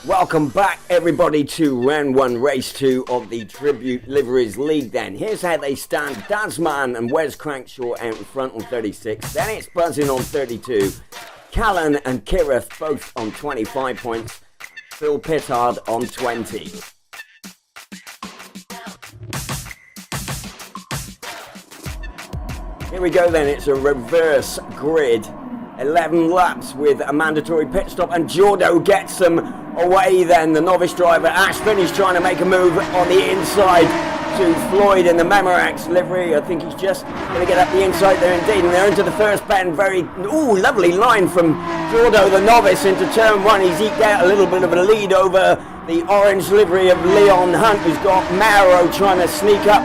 Welcome back, everybody, to round one, race two of the Tribute Liveries League then. Here's how they stand. Dazman and Wes Crankshaw out in front on 36. Then it's Buzzin on 32. Callan and Kirith both on 25 points. Phil Pittard on 20. Here we go then, it's a reverse grid. 11 laps with a mandatory pit stop, and Jordo gets them away then. The novice driver, Ash Finney's trying to make a move on the inside to Floyd in the Memorax livery. I think he's just going to get up the inside there indeed, and they're into the first bend. Very, lovely line from Jordo, the novice, into turn one. He's eked out a little bit of a lead over the orange livery of Leon Hunt, who's got Mauro trying to sneak up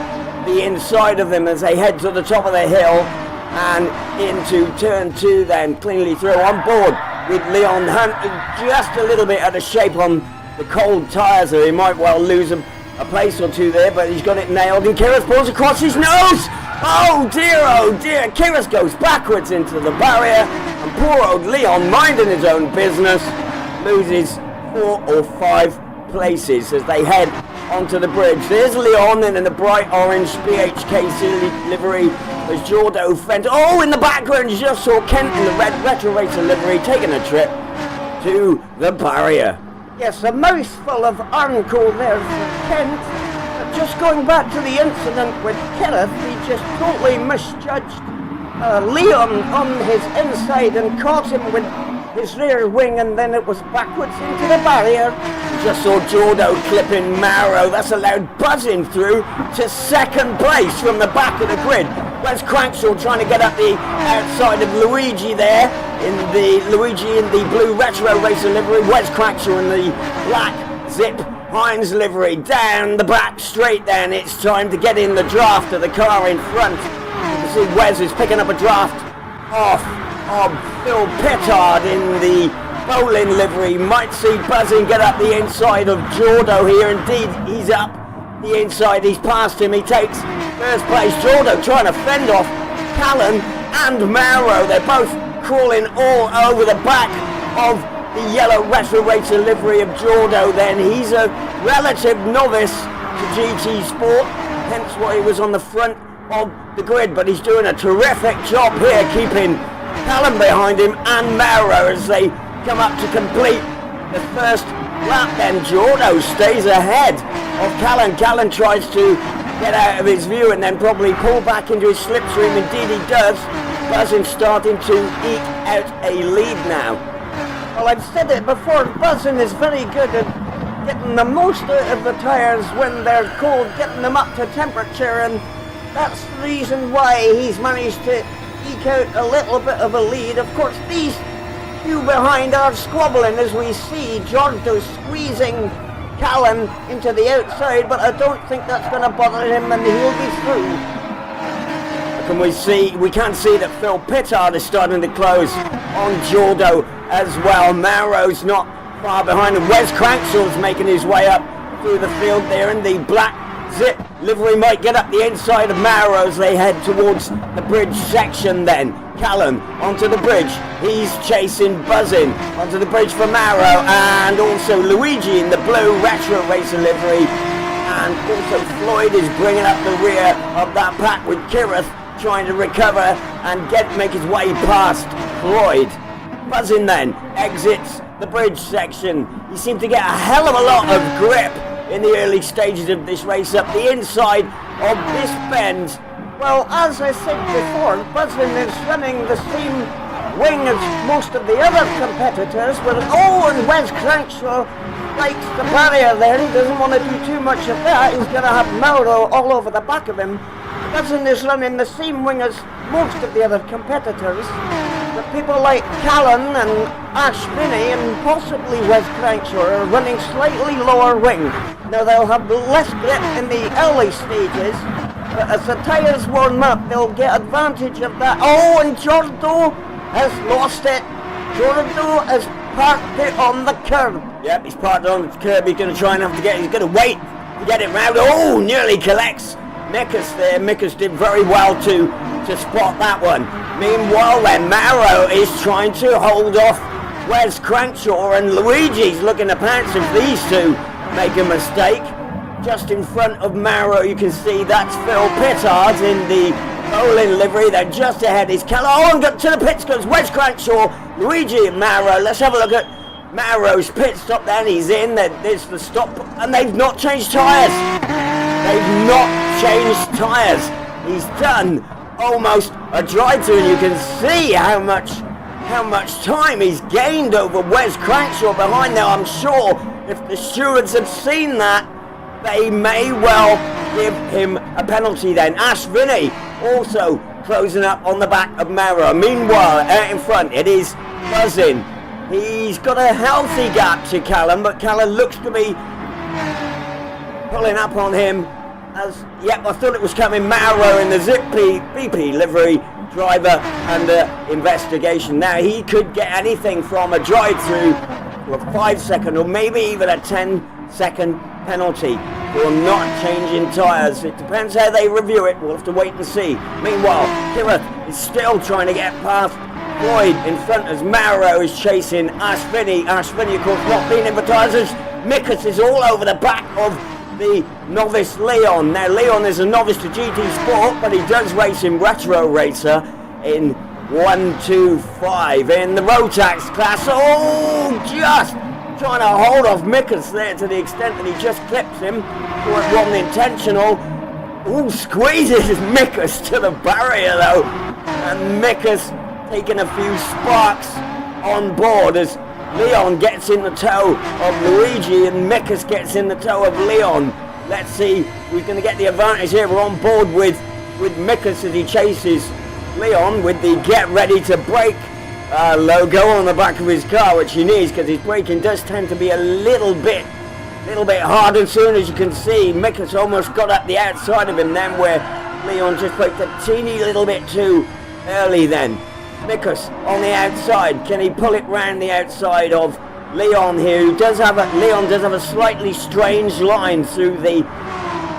the inside of them as they head to the top of the hill. And into turn two then, cleanly through on board with Leon Hunt, just a little bit out of shape on the cold tyres, so he might well lose a place or two there, but he's got it nailed, and Kirith pulls across his nose! Oh dear, Kirith goes backwards into the barrier, and poor old Leon, minding his own business, loses 4 or 5 places as they head onto the bridge. There's Leon in the bright orange BHKC livery as Jordo fends. Oh, in the background you just saw Kent in the red Retro Racer livery taking a trip to the barrier. Yes, a mouthful of encore there for Kent. But just going back to the incident with Kirith, he just totally misjudged Leon on his inside and caught him with his rear wing, and then it was backwards into the barrier. Just saw Jordo clipping Mauro. That's allowed Buzzin through to second place from the back of the grid. Wes Crankshaw trying to get up the outside of Luigi there in the blue Retro Racer livery. Wes Crankshaw in the black Zip Hines livery. Down the back straight then. It's time to get in the draft of the car in front. You can see Wes is picking up a draft off of Phil Pittard in the bowling livery. Might see Buzzin get up the inside of Jordo here. Indeed, he's up the inside. He's past him. He takes first place. Jordo trying to fend off Callan and Mauro. They're both crawling all over the back of the yellow Retro Racer livery of Jordo then. He's a relative novice to GT Sport, hence why he was on the front of the grid, but he's doing a terrific job here keeping Callan behind him and Mauro as they come up to complete the first lap then. Jordo stays ahead of Callan. Callan tries to get out of his view and then probably pull back into his slipstream. Indeed he does. Buzzin starting to eke out a lead now. Well, I've said it before, Buzzin is very good at getting the most out of the tyres when they're cold, getting them up to temperature, and that's the reason why he's managed to eke out a little bit of a lead. Of course, these two behind are squabbling as we see Jordo squeezing Callan into the outside, but I don't think that's going to bother him and he'll be through. We can see that Phil Pittard is starting to close on Jordo as well. Mauro's not far behind him. Wes Crankshaw's making his way up through the field there in the black Zip livery. Might get up the inside of Mauro as they head towards the bridge section then. Callan onto the bridge. He's chasing Buzzin onto the bridge for Mauro, and also Luigi in the blue Retro Racer livery. And also Floyd is bringing up the rear of that pack with Kirith trying to recover and make his way past Floyd. Buzzin then exits the bridge section. He seemed to get a hell of a lot of grip in the early stages of this race up the inside of this bend. Well, as I said before, Buzzin is running the same wing as most of the other competitors, and Wes Crankshaw likes the barrier there. He doesn't want to do too much of that. He's going to have Mauro all over the back of him. Buzzin is running the same wing as most of the other competitors. But people like Callan and Ash Finney and possibly Wes Crankshaw are running slightly lower wing. Now they'll have less grip in the early stages, but as the tyres warm up, they'll get advantage of that. Oh, and Jordo has lost it. Jordo has parked it on the curb. Yep, he's parked it on the curb. He's going to try and he's going to wait to get it round. Oh, nearly collects Mikas there. Mikas did very well to spot that one. Meanwhile then, Mauro is trying to hold off Wes Crankshaw and Luigi's looking to pounce if these two make a mistake. Just in front of Mauro, you can see that's Phil Pittard in the bowling livery. They're just ahead. Is Keller. Oh, and to the pits goes Wes Crankshaw, Luigi and Mauro. Let's have a look at Mauro's pit stop then. He's in. There's the stop. And they've not changed tyres. They've not changed tyres. He's done almost a drive-through, and you can see how much time he's gained over Wes Crankshaw behind there. I'm sure if the stewards had seen that, they may well give him a penalty then. Ash Vinnie also closing up on the back of Mauro. Meanwhile, out in front, it is Buzzin. He's got a healthy gap to Callum, but Callum looks to be pulling up on him. Yep, I thought it was coming. Mauro in the Zip BP livery, driver under investigation. Now, he could get anything from a drive-through to a 5-second or maybe even a 10-second penalty for not changing tyres. It depends how they review it. We'll have to wait and see. Meanwhile, Kirith is still trying to get past Floyd in front as Mauro is chasing Ash Vinnie. Ash Vinnie, of course, not being in for tyres as Mickers is all over the back of the novice Leon. Now, Leon is a novice to GT Sport, but he does race in Retro Racer in 125 in the Rotax class. Oh, just trying to hold off Mickers there to the extent that he just clips him. So it wasn't intentional. Oh, squeezes Mickers to the barrier though. And Mickers taking a few sparks on board as Leon gets in the toe of Luigi and Mickers gets in the toe of Leon. Let's see who's going to get the advantage here. We're on board with Mickers as he chases Leon with the get ready to brake logo on the back of his car, which he needs because his braking does tend to be a little bit hard. As soon as you can see, Mickers almost got up the outside of him then, where Leon just braked a teeny little bit too early then. Mickers on the outside, can he pull it round the outside of Leon here, who Leon does have a slightly strange line through the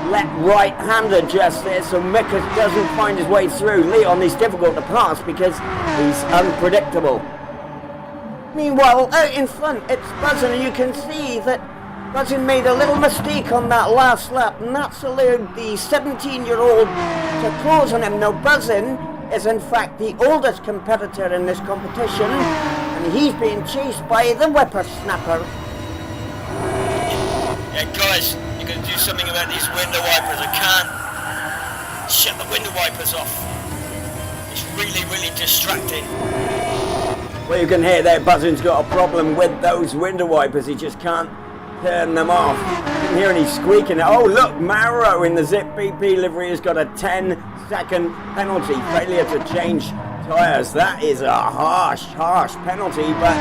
left right-hander just there, so Mickers doesn't find his way through. Leon is difficult to pass because he's unpredictable. Meanwhile, out in front, it's Buzzin, and you can see that Buzzin made a little mistake on that last lap, and that's allowed the 17-year-old to close on him. Now, Buzzin is in fact the oldest competitor in this competition, and he's being chased by the whippersnapper. Yeah, guys, you're going to do something about these window wipers. I can't shut the window wipers off. It's really, really distracting. Well, you can hear there, Buzzin's got a problem with those window wipers. He just can't turn them off. You can hear any squeaking. Oh, look, Mauro in the Zip BP livery has got a 10-second penalty. Failure to change tyres. That is a harsh penalty, but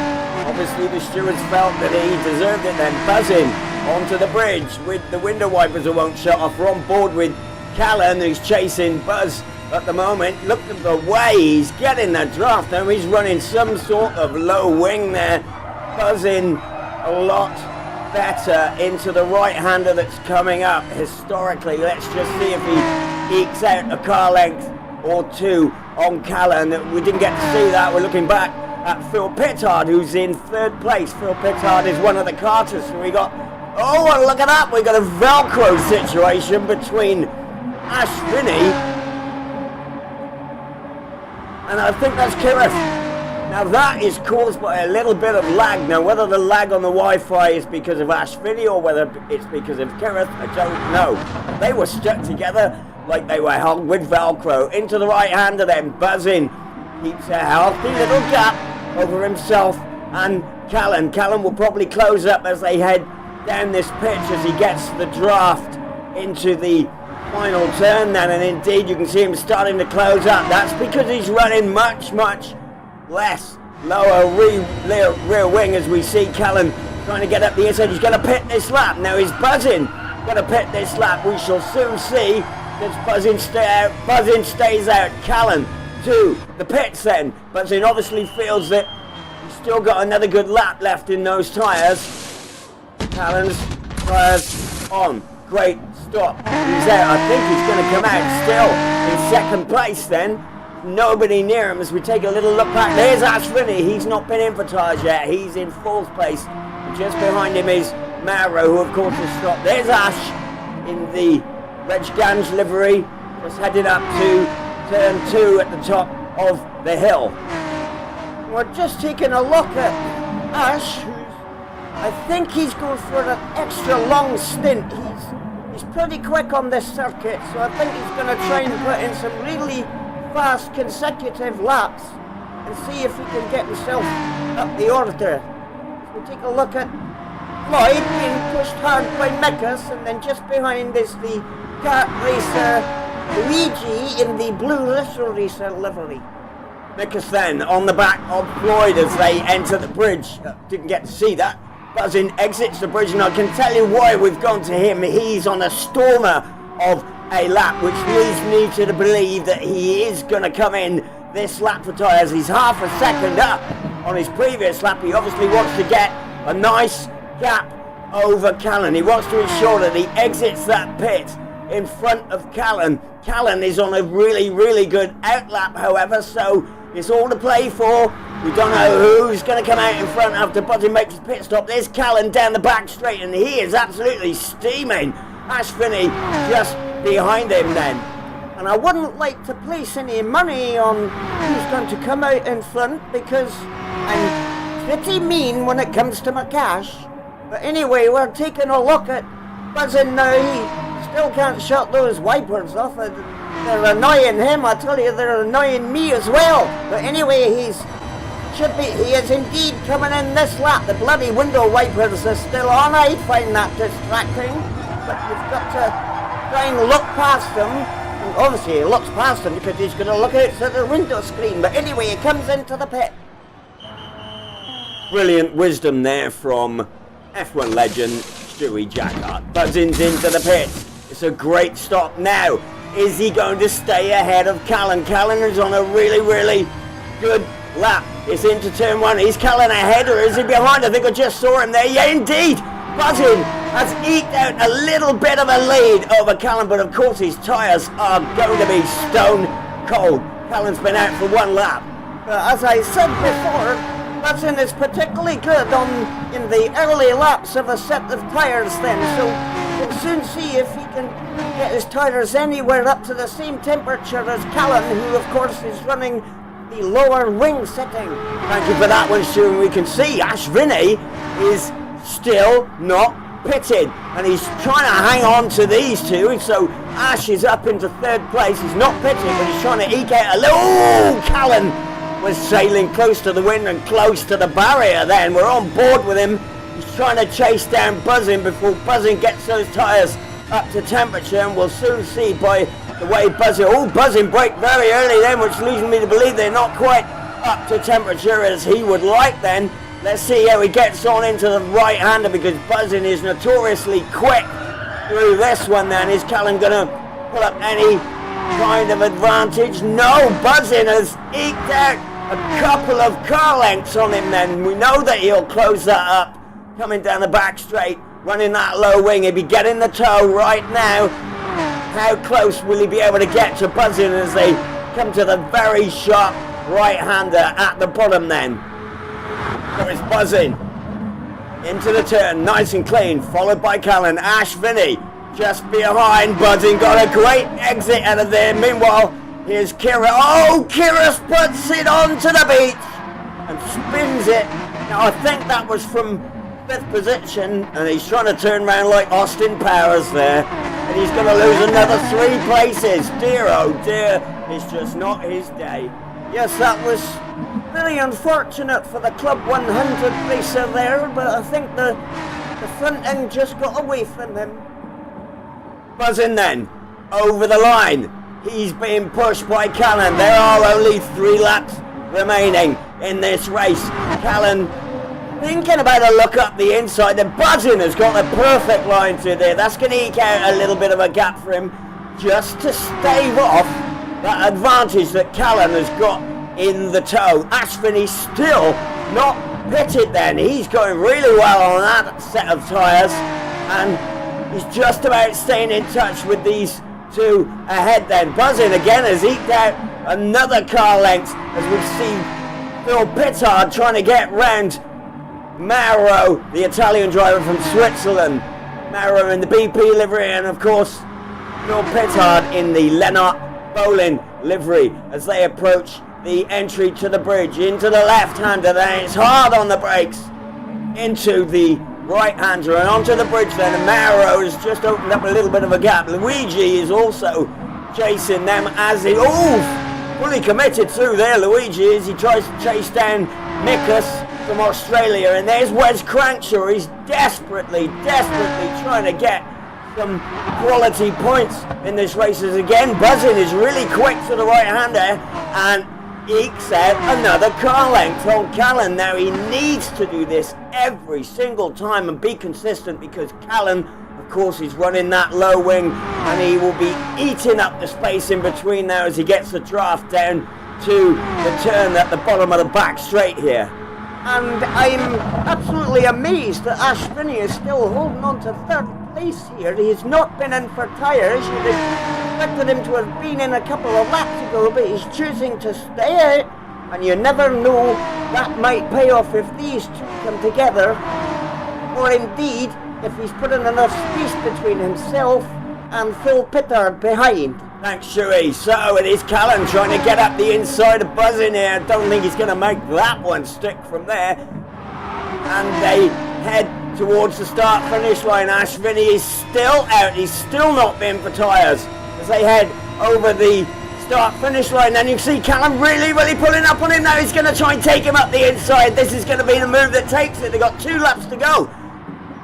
obviously the stewards felt that he deserved it then. Buzzin onto the bridge with the window wipers that won't shut off. We're on board with Callan, who's chasing Buzz at the moment. Look at the way he's getting the draft now. He's running some sort of low wing there. Buzzing a lot better into the right-hander that's coming up historically. Let's just see if he ekes out a car length or two on Callan. We didn't get to see that. We're looking back at Phil Pittard, who's in third place. Phil Pittard is one of the carters. So we got, oh, and look at that. We got a Velcro situation between Ash Vinnie and I think that's Kirith. Now that is caused by a little bit of lag. Now whether the lag on the Wi-Fi is because of Ash Vinnie or whether it's because of Kirith, I don't know. They were stuck together like they were held with Velcro. Into the right-hander then, Buzzin keeps a healthy little gap over himself and Callan. Callan will probably close up as they head down this pitch as he gets the draft into the final turn then, and indeed you can see him starting to close up. That's because he's running much less lower rear wing as we see Callan trying to get up the inside. He's going to pit this lap. Now he's Buzzin going to pit this lap. We shall soon see. Does Buzzin stay out? Buzzin stays out. Callan to the pits then. Buzzin obviously feels that he's still got another good lap left in those tyres. Callan's tyres on. Great stop. He's out. I think he's going to come out still in second place then. nobody near him as we take a little look back. There's Ash Finney. He's not been in for tyres yet. He's in 4th place. Just behind him is Mauro, who of course has stopped. There's Ash in the Reg Gange livery, just heading up to turn 2 at the top of the hill. We're just taking a look at Ash, who's, I think he's going for an extra long stint. He's pretty quick on this circuit, so I think he's going to try and put in some really fast consecutive laps and see if he can get himself up the order. We'll take a look at Lloyd being pushed hard by Mikas, and then just behind is the kart racer Luigi in the blue Little Racer livery. Mikas then on the back of Floyd as they enter the bridge. Didn't get to see that. Buzzin exits the bridge, and I can tell you why we've gone to him. He's on a stormer of a lap, which leads me to believe that he is going to come in this lap for tyres. He's half a second up on his previous lap. He obviously wants to get a nice gap over Callan. He wants to ensure that he exits that pit in front of Callan. Callan is on a really, really good outlap, however, so it's all to play for. We don't know who's going to come out in front after Buzzin makes his pit stop. There's Callan down the back straight, and he is absolutely steaming. Ash Finney just behind him then. And I wouldn't like to place any money on who's going to come out in front, because I'm pretty mean when it comes to my cash. But anyway, we're taking a look at Buzzin now. He still can't shut those wipers off. They're annoying him, I tell you, they're annoying me as well. But anyway, he is indeed coming in this lap. The bloody window wipers are still on. I find that distracting. But you've got to try and look past them. And obviously he looks past them because he's going to look out to the window screen. But anyway, he comes into the pit. Brilliant wisdom there from F1 legend Stewie Jackhart. Buzzin's into the pit. It's a great stop now. Is he going to stay ahead of Callan? Callan is on a really, really good lap. It's into turn 1. Is Callan ahead or is he behind? I think I just saw him there. Yeah, indeed. Buzzin has eked out a little bit of a lead over Callan, but of course his tyres are going to be stone cold. Callan's been out for 1 lap. As I said before, Buzzin is particularly good in the early laps of a set of tyres then, so we'll soon see if he can get his tyres anywhere up to the same temperature as Callan, who of course is running the lower wing setting. Thank you for that one, Stu. And we can see Ash Finney is still not pitted, and he's trying to hang on to these two, so Ash is up into 3rd place. He's not pitted, but he's trying to eke out a little... Oh, Callan was sailing close to the wind and close to the barrier then. We're on board with him. He's trying to chase down Buzzin before Buzzin gets those tyres up to temperature, and we'll soon see by the way Buzzin brake very early then, which leads me to believe they're not quite up to temperature as he would like then. Let's see how he gets on into the right-hander, because Buzzin is notoriously quick through this one then. Is Callan going to pull up any kind of advantage? No, Buzzin has eked out a couple of car lengths on him then. We know that he'll close that up. Coming down the back straight, running that low wing. He'll be getting the toe right now. How close will he be able to get to Buzzin as they come to the very sharp right-hander at the bottom then? There is Buzzin into the turn, nice and clean, followed by Callan. Ash Finney just behind. Buzzin got a great exit out of there. Meanwhile, here's Kira. Oh, Kira puts it onto the beach and spins it. Now, I think that was from 5th position, and he's trying to turn around like Austin Powers there, and he's going to lose another 3 places. Dear, oh dear, it's just not his day. Yes, that was really unfortunate for the Club 100 racer there, but I think the front end just got away from him. Buzzin then, over the line. He's being pushed by Callan. There are only 3 laps remaining in this race. Callan thinking about a look up the inside. The Buzzin has got the perfect line through there. That's going to eke out a little bit of a gap for him, just to stave off that advantage that Callan has got in the toe. Ash Finney's still not pitted then. He's going really well on that set of tyres, and he's just about staying in touch with these 2 ahead then. Buzzin again has eked out another car length as we see Phil Pittard trying to get round Mauro, the Italian driver from Switzerland. Mauro in the BP livery, and of course Phil Pittard in the Lennart Bolin livery as they approach the entry to the bridge. Into the left-hander, then it's hard on the brakes. Into the right-hander and onto the bridge then, and Mauro has just opened up a little bit of a gap. Luigi is also chasing them as he, fully committed through there, Luigi, as he tries to chase down Mikus from Australia. And there's Wes Crankshaw. He's desperately trying to get some quality points in this race. As again, Buzzin is really quick to the right-hander and ekes out another car length on Callan. Now he needs to do this every single time and be consistent, because Callan, of course, is running that low wing and he will be eating up the space in between now as he gets the draft down to the turn at the bottom of the back straight here. And I'm absolutely amazed that Ash Finney is still holding on to third place here. He's not been in for tyres. You'd have expected him to have been in a couple of laps ago, but he's choosing to stay out. And you never know, that might pay off if these two come together, or indeed if he's putting enough space between himself and Phil Pittard behind. Thanks, Shuey. So it is Callan trying to get up the inside of Buzzin here. I don't think he's going to make that one stick from there. And they head towards the start-finish line. Ash Finney is still out. He's still not been for tyres as they head over the start-finish line. And you see Callan really pulling up on him now. He's going to try and take him up the inside. This is going to be the move that takes it. They've got 2 laps to go.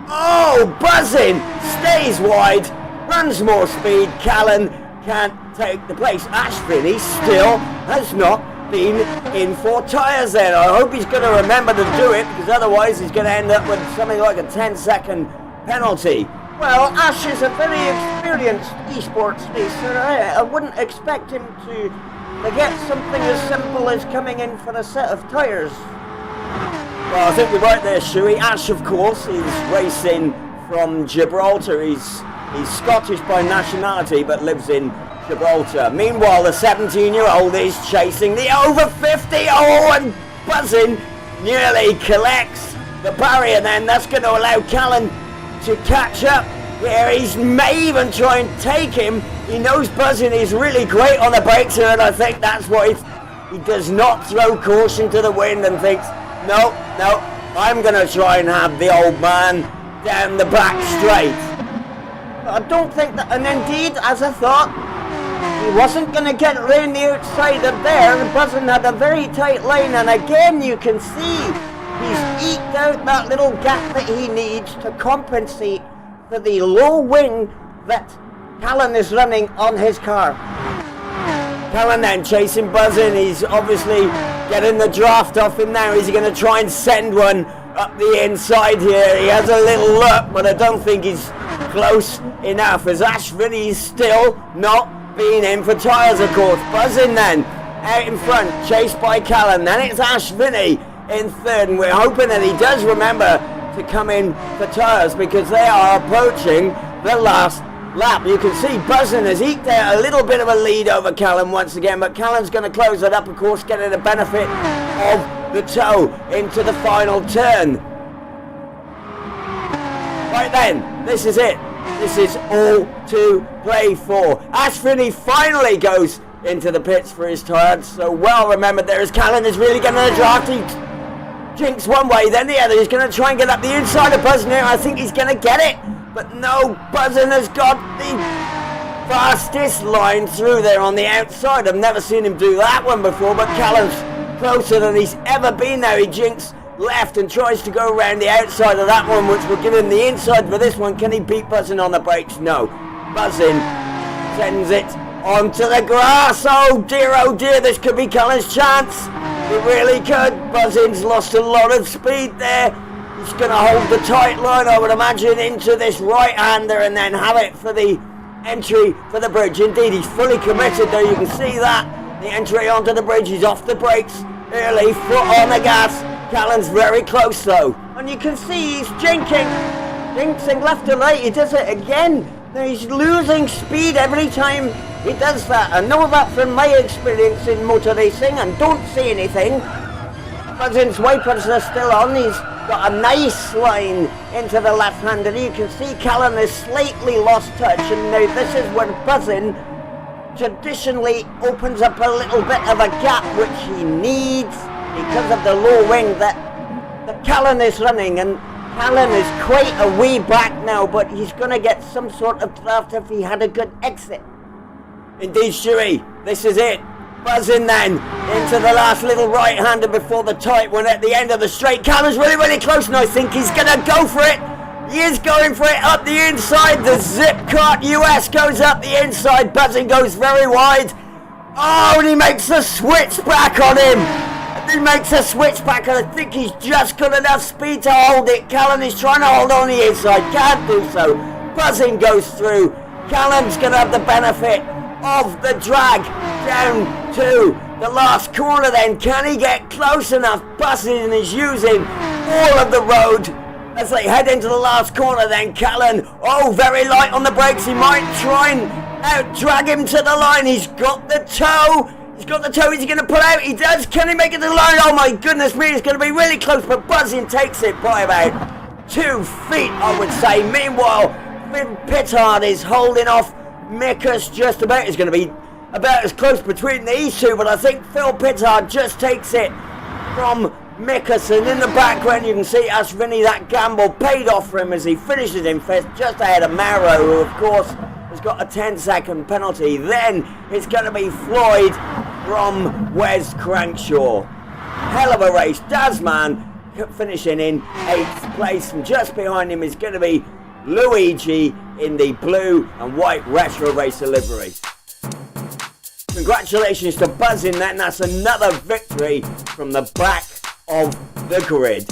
Oh, Buzzin stays wide, runs more speed. Callan can't take the place. Ash Finney still has not been in for tyres then. I hope he's going to remember to do it, because otherwise he's going to end up with something like a 10-second penalty. Well, Ash is a very experienced esports racer. I wouldn't expect him to get something as simple as coming in for a set of tyres. Well, I think we're right there, Shuey. Ash, of course, is racing from Gibraltar. He's Scottish by nationality, but lives in Gibraltar. Meanwhile, the 17-year-old is chasing the over 50. Oh, and Buzzin nearly collects the barrier then. That's going to allow Callan to catch up here. He may even try and take him. He knows Buzzin is really great on the brakes here, and I think that's why he does not throw caution to the wind and thinks, no, I'm going to try and have the old man down the back straight. I don't think that, and indeed, as I thought, he wasn't going to get round the outside of there. Buzzin had a very tight line, and again you can see he's eked out that little gap that he needs to compensate for the low wing that Callan is running on his car. Callan then chasing Buzzin. He's obviously getting the draft off him now. Is he going to try and send one up the inside here? He has a little look, but I don't think he's close enough, as Ash Finney's still not been in for tyres, of course. Buzzin then out in front, chased by Callan. Then it's Ash Finney in third, and we're hoping that he does remember to come in for tyres, because they are approaching the last lap. You can see Buzzin has eked out a little bit of a lead over Callan once again, but Callan's going to close it up, of course, getting the benefit of the toe into the final turn. Right then, this is it. This is all to play for. Ash Finney finally goes into the pits for his tyres. So well remembered there, as Callan is really getting a draft. He jinks one way, then the other. He's going to try and get up the inside of Buzzin here. I think he's going to get it. But no, Buzzin has got the fastest line through there on the outside. I've never seen him do that one before, but Callan's closer than he's ever been now. He jinks left and tries to go around the outside of that one, which will give him the inside for this one. Can he beat Buzzin on the brakes? No. Buzzin sends it onto the grass. Oh dear, this could be Callan's chance. It really could. Buzzin's lost a lot of speed there. He's going to hold the tight line, I would imagine, into this right-hander and then have it for the entry for the bridge. Indeed, he's fully committed there. You can see that. The entry onto the bridge. He's off the brakes early, foot on the gas. Callan's very close though. And you can see he's jinxing left to right. He does it again. Now he's losing speed every time He does that. I know that from my experience in motor racing, and don't say anything. Buzzin's wipers are still on. He's got a nice line into the left-hander. You can see Callan has slightly lost touch, and now this is where Buzzin traditionally opens up a little bit of a gap which he needs because of the low wing that Callan is running, and Callan is quite a way back now, but he's going to get some sort of draft if he had a good exit. Indeed, Stewie, this is it. Buzzing then into the last little right-hander before the tight one at the end of the straight. Callan's really, really close, and I think he's going to go for it. He is going for it up the inside. The Zip Kart US goes up the inside. Buzzing goes very wide. Oh, and he makes a switch back on him. He makes a switch back, and I think he's just got enough speed to hold it. Callan is trying to hold on the inside, can't do so. Buzzing goes through. Callan's going to have the benefit of the drag down to the last corner then. Can he get close enough? Buzzing is using all of the road as they head into the last corner then. Callan, oh, very light on the brakes. He might try and out-drag him to the line. He's got the toe. He's got the toe. Is he going to pull out? He does. Can he make it to the line? Oh my goodness me, it's going to be really close, but Buzzing takes it by about 2 feet, I would say. Meanwhile, Finn Pittard is holding off Mikus just about. Is going to be about as close between these two, but I think Phil Pittard just takes it from Mikus, and in the background you can see as Vinny, that gamble paid off for him as he finishes in fifth, just ahead of Marrow, who of course has got a 10-second penalty. Then it's going to be Floyd from Wes Crankshaw. Hell of a race. Dazman finishing in 8th place, and just behind him is going to be Luigi in the blue and white retro racer livery. Congratulations to Buzzin then. That's another victory from the back of the grid.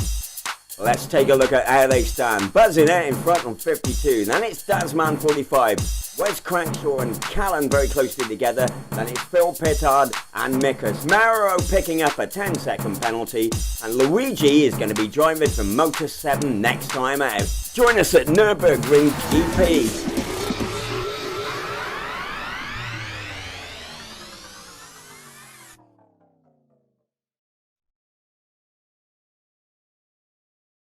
Let's take a look at how they stand. Buzzin out in front on 52. Then it's Dazman 45. Wes Crankshaw and Callan very closely together. Then it's Phil Pittard and Mikus. Marrow picking up a 10-second penalty. And Luigi is going to be driving for Motor 7 next time out. Join us at Nürburgring GP.